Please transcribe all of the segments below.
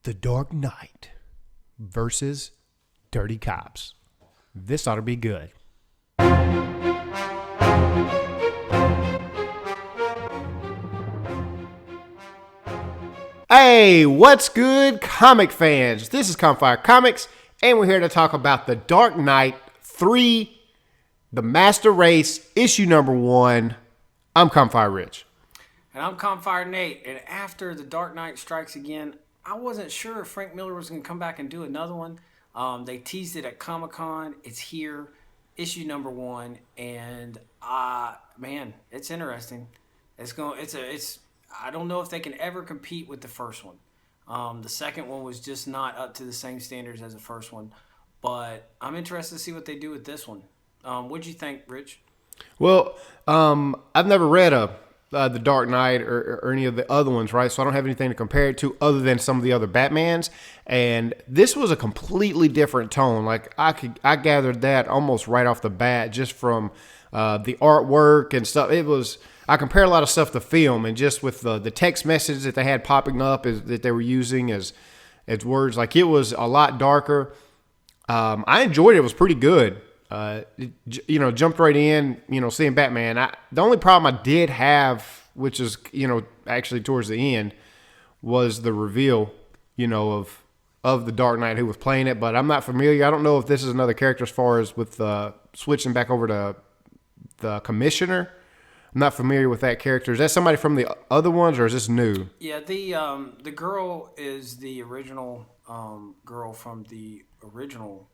The Dark Knight versus Dirty Cops. This ought to be good. Hey, what's good, comic fans? This is Campfire Comics, and we're here to talk about The Dark Knight 3, The Master Race, issue number 1. I'm Campfire Rich. And I'm Campfire Nate. And after The Dark Knight Strikes Again, I wasn't sure if Frank Miller was going to come back and do another one. They teased it at Comic-Con. It's here, issue number 1, and man, it's interesting. I don't know if they can ever compete with the first one. The second one was just not up to the same standards as the first one, but I'm interested to see what they do with this one. What'd you think, Rich? Well, I've never read The Dark Knight or any of the other ones, right? So I don't have anything to compare it to other than some of the other Batmans. And this was a completely different tone. Like I gathered that almost right off the bat just from the artwork and stuff. I compare a lot of stuff to film, and just with the text message that they had popping up that they were using as words, like it was a lot darker. I enjoyed it. It was pretty good. Jumped right in, seeing Batman. The only problem I did have, which is, actually towards the end, was the reveal, of the Dark Knight who was playing it. But I'm not familiar. I don't know if this is another character as far as with switching back over to the Commissioner. I'm not familiar with that character. Is that somebody from the other ones, or is this new? Yeah, the girl is the original girl from the original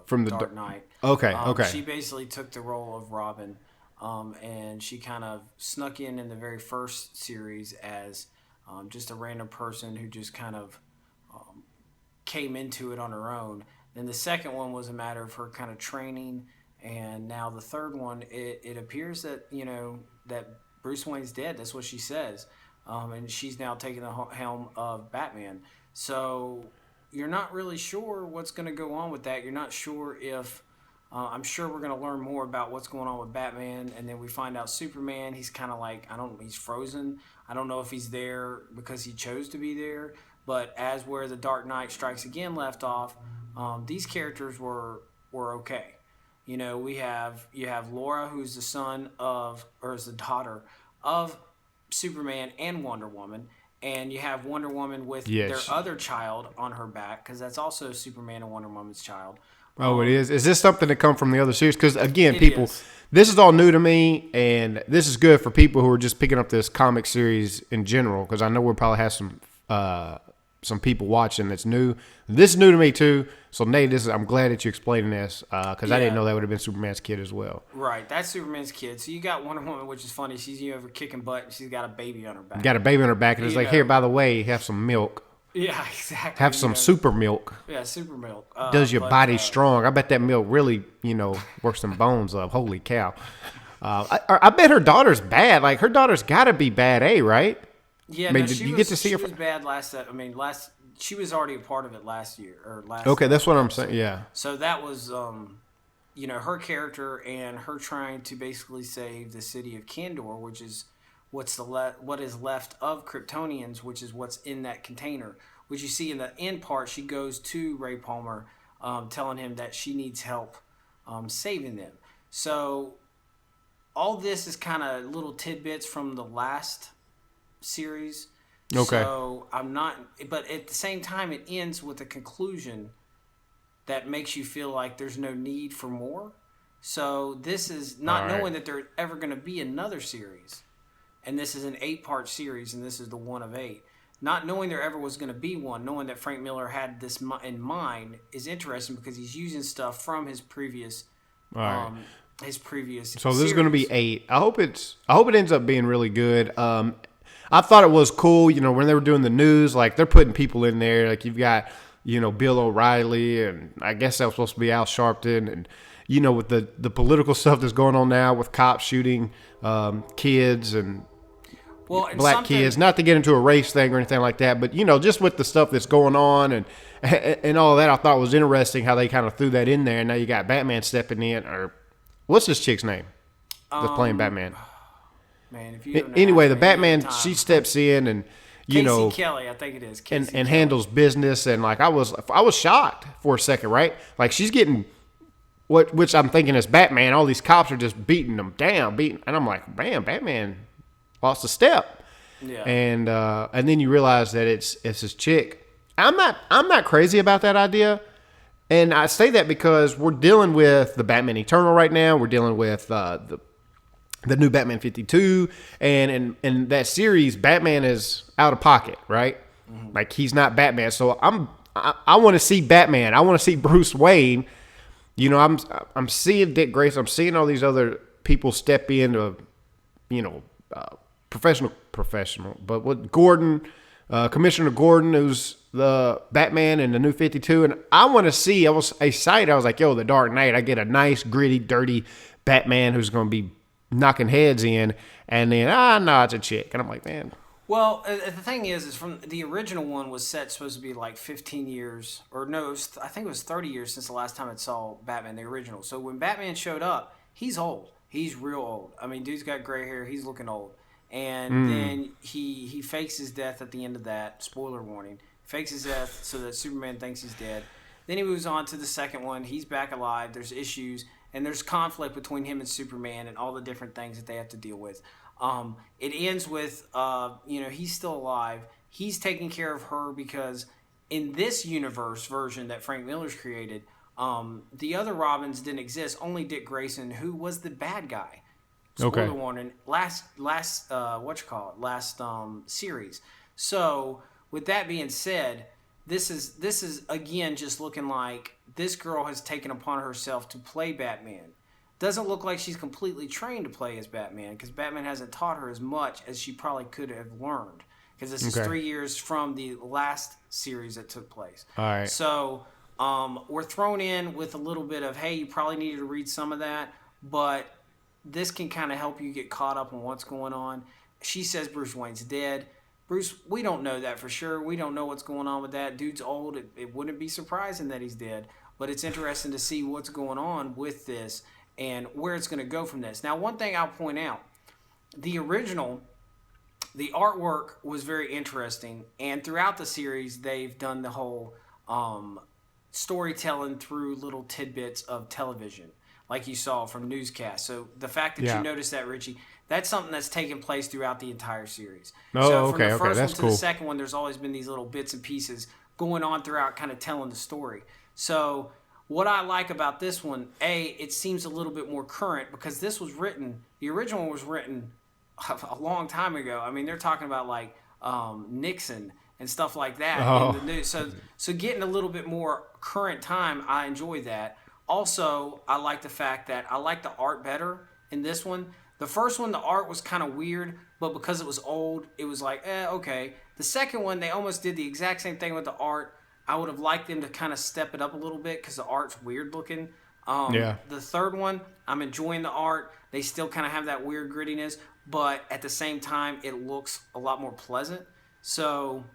from the Dark Knight. Okay. She basically took the role of Robin, and she kind of snuck in the very first series as just a random person who just kind of came into it on her own. Then the second one was a matter of her kind of training, and now the third one, it appears that that Bruce Wayne's dead. That's what she says, and she's now taking the helm of Batman. So you're not really sure what's going to go on with that. You're not sure if I'm sure we're going to learn more about what's going on with Batman, and then we find out Superman. He's kind of like he's frozen. I don't know if he's there because he chose to be there. But as where the Dark Knight Strikes Again left off, these characters were okay. You have Laura, who's the is the daughter of Superman and Wonder Woman. And you have Wonder Woman with their other child on her back, because that's also Superman and Wonder Woman's child. Oh, it is? Is this something that come from the other series? Because, again, this is all new to me, and this is good for people who are just picking up this comic series in general, because I know we'll probably have some people watching that's new. This is new to me, too. So, Nate, I'm glad that you're explaining this, because I didn't know that would have been Superman's kid as well. Right, that's Superman's kid. So you got Wonder Woman, which is funny. She's kicking butt, and she's got a baby on her back. Got a baby on her back, and it's like, here, by the way, have some milk. Yeah, exactly. Have some super milk. Yeah, super milk. Does your body strong. I bet that milk really, works some bones up. Holy cow. I bet her daughter's bad. Like, her daughter's got to be bad, right? Yeah, did you get to see her? She was bad she was already a part of it last year or last. Okay, that's what I'm saying. Yeah. So that was, her character and her trying to basically save the city of Kandor, which is what is left of Kryptonians, which is what's in that container. Which you see in the end part, she goes to Ray Palmer, telling him that she needs help saving them. So all this is kind of little tidbits from the last series. Okay. So but at the same time, it ends with a conclusion that makes you feel like there's no need for more. So this is not knowing that there's ever going to be another series. And this is an 8-part series, and this is the one of 8. Not knowing there ever was going to be one, knowing that Frank Miller had this in mind is interesting, because he's using stuff from his previous So series. This is going to be 8. I hope it ends up being really good. I thought it was cool, when they were doing the news, like they're putting people in there. Like you've got, Bill O'Reilly, and I guess that was supposed to be Al Sharpton, and with the political stuff that's going on now with cops shooting kids and black kids. Not to get into a race thing or anything like that, but just with the stuff that's going on and all that, I thought was interesting how they kind of threw that in there. And now you got Batman stepping in, or what's this chick's name that's playing Batman? Man, if you anyway, the Batman, she steps in, and you know, Kelly, I think it is. and Kelly. handles business. And like, I was shocked for a second, right? Like, she's getting which I'm thinking is Batman. All these cops are just beating them down, and I'm like, man, Batman lost a step. Yeah. And then you realize that it's this chick. I'm not crazy about that idea. And I say that because we're dealing with the Batman Eternal right now. We're dealing with the new Batman 52, and in that series, Batman is out of pocket, right? Mm-hmm. Like, he's not Batman. So I want to see Batman. I want to see Bruce Wayne. You know, I'm seeing Dick Grayson. I'm seeing all these other people step into, you know, professional, but with Gordon, Commissioner Gordon, who's the Batman in the new 52, and I want to see. I was excited. I was like, yo, the Dark Knight. I get a nice, gritty, dirty Batman who's going to be knocking heads in, and then no, it's a chick, and I'm like, man. Well, the thing is from the original one was supposed to be like 15 years, or no, I think it was 30 years since the last time I saw Batman, the original. So when Batman showed up, he's old. He's real old. I mean, dude's got gray hair. He's looking old. And then he fakes his death at the end of that. Spoiler warning. Fakes his death so that Superman thinks he's dead. Then he moves on to the second one. He's back alive. There's issues. And there's conflict between him and Superman and all the different things that they have to deal with. It ends with, he's still alive. He's taking care of her because in this universe version that Frank Miller's created, the other Robins didn't exist. Only Dick Grayson, who was the bad guy. Spoiler warning. Last series. So with that being said, this is again just looking like this girl has taken upon herself to play Batman. Doesn't look like she's completely trained to play as Batman because Batman hasn't taught her as much as she probably could have learned because this is 3 years from the last series that took place. All right. So we're thrown in with a little bit of, hey, you probably needed to read some of that, but this can kind of help you get caught up on what's going on. She says Bruce Wayne's dead. Bruce, we don't know that for sure. We don't know what's going on with that. Dude's old. It wouldn't be surprising that he's dead, but it's interesting to see what's going on with this and where it's going to go from this. Now, one thing I'll point out, the original, the artwork was very interesting, and throughout the series, they've done the whole storytelling through little tidbits of television, like you saw from newscasts. So the fact that you noticed that, Richie, that's something that's taken place throughout the entire series. So from the first one to the second one, there's always been these little bits and pieces going on throughout, kind of telling the story. So what I like about this one, it seems a little bit more current because this was written, the original one was written a long time ago. I mean, they're talking about like Nixon and stuff like that in the news. So getting a little bit more current time, I enjoy that. Also, I like the fact that I like the art better in this one. The first one, the art was kind of weird, but because it was old, it was like, okay. The second one, they almost did the exact same thing with the art. I would have liked them to kind of step it up a little bit because the art's weird looking. The third one, I'm enjoying the art. They still kind of have that weird grittiness, but at the same time, it looks a lot more pleasant. So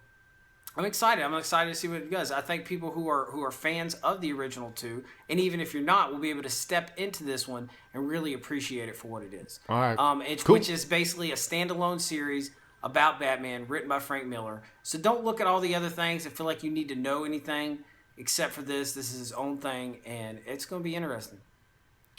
I'm excited. I'm excited to see what it does. I think people who are fans of the original two, and even if you're not, will be able to step into this one and really appreciate it for what it is. All right. Cool. Which is basically a standalone series about Batman, written by Frank Miller. So don't look at all the other things and feel like you need to know anything except for this. This is his own thing, and it's going to be interesting.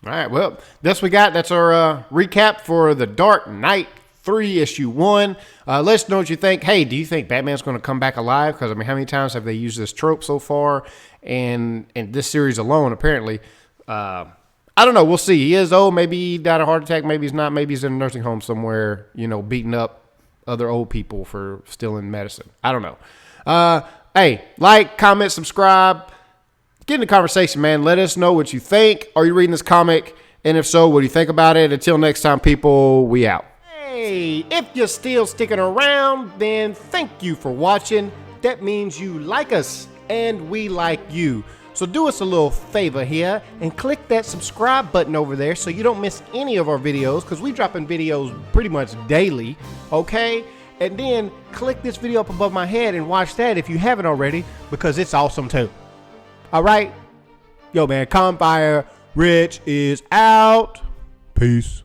All right. Well, that's what we got. That's our recap for The Dark Knight 3, issue 1. Let us know what you think. Hey, do you think Batman's going to come back alive? Because, I mean, how many times have they used this trope so far? And in this series alone, apparently. I don't know. We'll see. He is old. Maybe he died of a heart attack. Maybe he's not. Maybe he's in a nursing home somewhere, beating up other old people for stealing medicine. I don't know. Hey, like, comment, subscribe. Get in the conversation, man. Let us know what you think. Are you reading this comic? And if so, what do you think about it? Until next time, people, we out. Hey, if you're still sticking around, then thank you for watching. That means you like us and we like you. So do us a little favor here and click that subscribe button over there so you don't miss any of our videos, because we dropping videos pretty much daily, okay? And then click this video up above my head and watch that if you haven't already, because it's awesome too. All right? Yo, man, Campfire Rich is out. Peace.